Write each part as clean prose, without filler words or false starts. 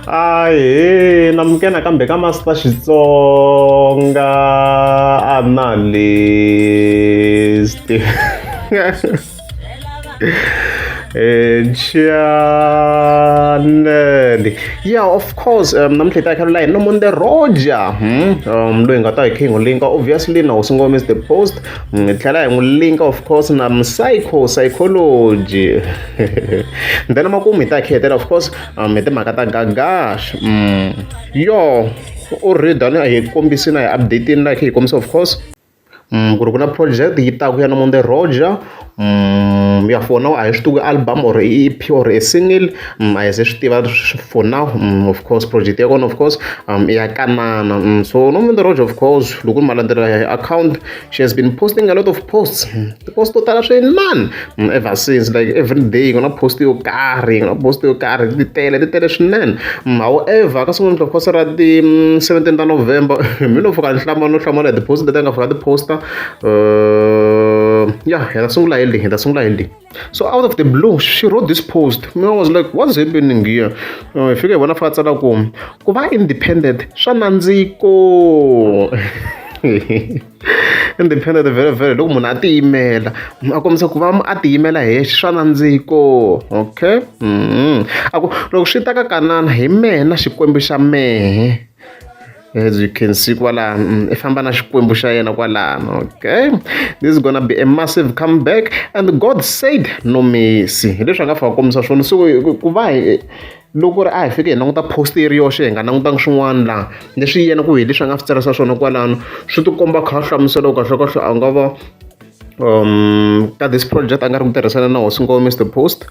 Ahe, namkena kambe ka Master Xitsonga analyst. Channel. Yeah, of course. Namhlita Caroline Nomonde Roger. Doing a King link. Obviously, now Sungom is the post. Link, of course, nam psychology. Then I'm going to of course, Makata Gagash. Yo, already done. I come be seen. I updating like he comes, of course. Kuna project yita kuya Nomonde Roger. Yeah, for now I used to album or EP or a single. I just for now. Of course, project yagon of course. Yeah, kanana. So Nomonde Roger, of course, lukun malandera account. She has been posting a lot of posts. The post total man. Ever since, like every day, you're gonna post your car, detail. However, because of course at the 17th of November, you know, for the post that I forgot the poster. Yeah, that's all I So out of the blue, she wrote this post. I was like, what's happening here? If you get one of us kuba independent, shananziko. Independent very look mun ati email. Akomisa kuva ati email he shananziko. Okay? Ako loko swi ta ka kanana hi mena xikwembu xa mehe. As you can see, kwala ifamba na xikwembu xa yena kwalano. Okay, this is gonna be a massive comeback, and God said no mercy. Leswi nga fika komisa swona so ku va loko ri a hi fike hi languta post yi ri yoxe hi nga langutanga swin'wana laha leswi yena ku hi leswi a nga swi tsarisa swona kwalano swi ti komba kha hlamuselo kahle a nga va ka this project a nga ri ku tirhisana na Hosi Ngome Mr Post.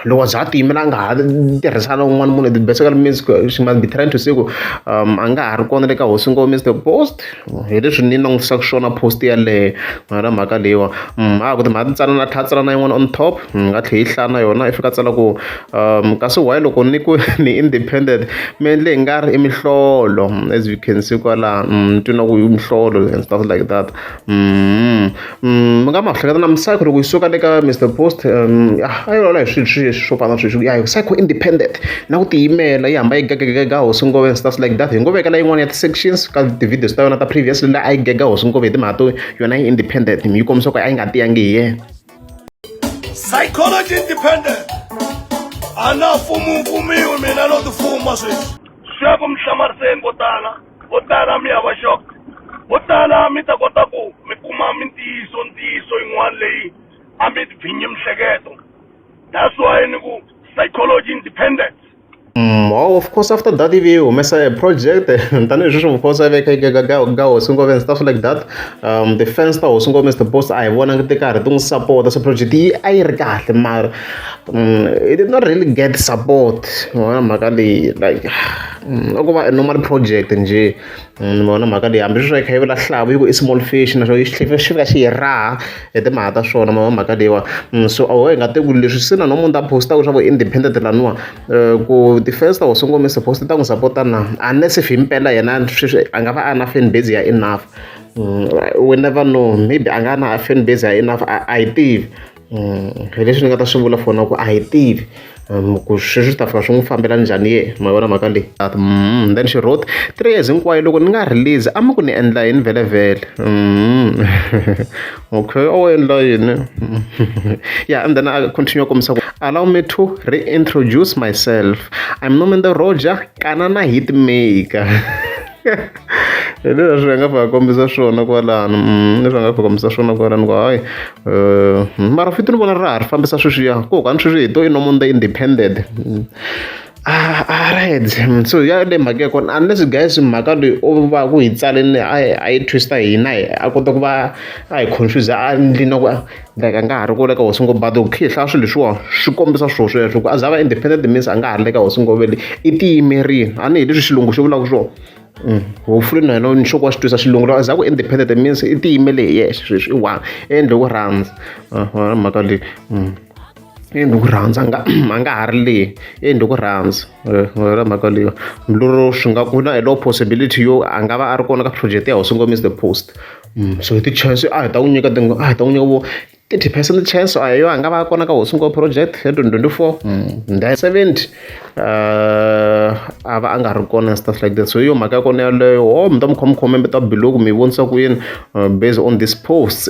Loko za tiyimela a nga ha tirhisana un'wana munhu it basically means she must be trying to say ku a nga ha ri kona le ka Hosi Ngome Mr Post. Hi leswi ni langutisaka swona post yaleyo mara mhaka leyiwa ku timhaka ti tsala na tlha na yin'wana on top nga tlhe yi hlaya na yona i fika tsala ku kasi why loko ni ku ni independent mi endle hi nga ri i mihlolo as you can see kwala twi na ku i mihlolo and stuff like that. Nga mahleketa na misako loko yi suka le ka Mr Post a yi lola hi swilo swo fana swilo ya psycho independent na ku tiyimela yi hamba yi gega Hosi Ngome and stuff like that. Hi ngo vekela yin'wana ya ti-sections ka ti-videos ta yona ta previous la a yi gega Hosi Ngome hi timhaka to yona yi independent yi kombisa ku a yi nga tiyangi hi yena. Psychology independent a na mfumiwi mina no tifuma sweswi swi ya ku mi hlamariseni vo tala mi ya va shock vo tala mi ta kota ku mi kuma ntiyiso yin'wana leyi a mi bvinyi mihleketo. That's why ni ku psychology independent. Oh, of course, after that, if you mess a project, and then you of course, I go and stuff like that. The fans that was Mr Post, I want to take out don't support the project. I regard it did not really get support. Like a normal project and J. I'm just like I will allow a small fish and so you ra at the matter show Magadewa. So I got the good listen and on that post out independent lanua. Go the first was supposed to support unless if him pella and angava enough and busy enough. We never know. Maybe I'm gonna fan busy enough. I did. Relation got a symbol for no I did. Ku sweswi ta fika swi n'wi fambela njhani ye ma vona mhaka leyi then she wrote 3 years hinkwayo loko ni nga release a mi ku ni endla yini vhele okay o endla yini yeah and then I continue kombisa ku allow me to reintroduce myself. I'm Nomonde Roger kanana hitmaker. Leswi nga fa kombisa swona kwalano leswi nga fa kombisa swona kwalano ku hayi mara futhi ni vona ra ha ri fambisa sweswiya ku ka ni sweswi hi to i Nomonde independent. Alright, so yeah, le mhaka ya kona unless guys mhaka leyi o va ku hi tsaleni a yi twista hina a kota ku va a hi confuse a ndli na ku like a nga ha ri ku le ka Hosi Ngome but ku khi hi hlaya swilo leswiwa swi kombisa swilo sweswo ku a za va independent means a nga ha ri le ka Hosi Ngome leyi i tiyimerile a ni hi leswi xilungu xi vulaka swona. Hopefully na yena nxoko wa xitwisa xilungu loko a za ku independent means i tiyimele hi yexe sweswi i one endle ku rhandza mhaka leyi endle ku rhandza a nga ha ri leyi endle ku rhandza ra mhaka leyi lero swi nga ku na hi lo possibility yo a nga va a ri kona ka project ya Hosi Ngome Mr Post. So hi ti-chance a hi ta n'wi nyika 30% chance a yo a nga va kona ka Hosi Ngome project ya 2024 70 a va a nga ri kona and stuff like that. So hi yo mhaka ya kona yaleyo mi ta mi khomikhome mi ta biloku mi vonisa ku yini based on this post.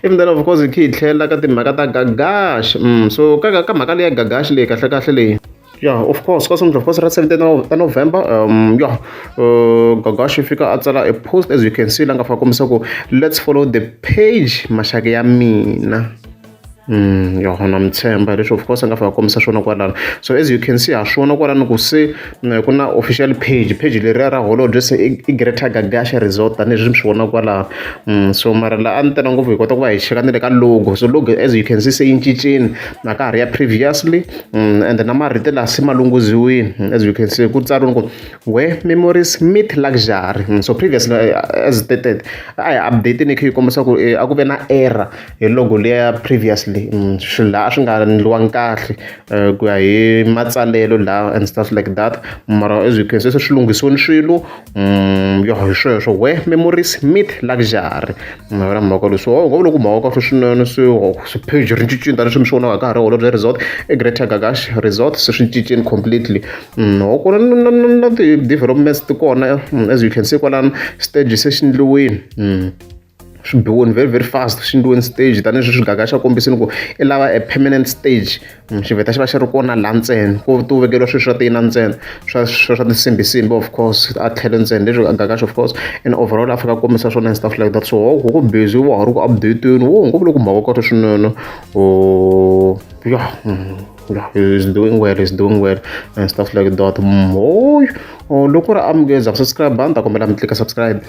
Even then of course hi khe hi tlhelela ka timhaka ta Gagash. So ka mhaka leyi ya Gagash leyi kahle kahle leyi, yeah, of course, because of course, 17th November, Gagash fika a tsala a post, as you can see, langa fakomisa let's follow the page Mashaka ya mina. Yo na mtshemba leswi of course a nga fika kombisa swona kwalano. So as you can see ha swona kwalano ku se ku na official page leriya ra holobye se i Greta Gagash resort tanihileswi mi swi vona kwalaho. So mara la a ni tena ngopfu hi kota ku va hi cheka ni le ka logo. So logo as you can see se yi cincini na ka ha ri ya previously, and na marito laha se malunghuziwini. As you can see ku tsariwini ku where memories meet luxury. So previously as stated a hi update ni khe yi kombisa ku a ku ve na error hi logo leya previously. Swilo laha a swi nga endliwangi kahle ku ya hi matsalelo laha and stuff like that. Mara as you can see se swi lunghisiwini swilo yo hi sweswo where memories meet luxury. Mara mhaka leswi ngo loko mhaka kahle swinene swi page ri cincini tanihileswi mi swi vonaka ka ha ri holobye resort Greta Gagash resort se swi cincini completely. Kona na ti-developments ti kona as you can see kwalano stage se xi endliwini. Swi biwini very very fast swi endliweni stage tanihileswi Gagash a kombisini ku i lava a permanent stage. Xi vheta xi va xi ri kona laha ntsena ku to vekeriwa swilo swa tina ntsena swa tinsimbisimbi of course a tlhelo ntsena leswi Gagash of course and overall a fika a kombisa swona and stuff like that. So ku busy wa ha ri ku update-eni ngopfu loko mhaka kahle swinene. Yeah, he's doing well and stuff like that. Loko ri amukeza subscribe ni ta kombela mi klika subscribe.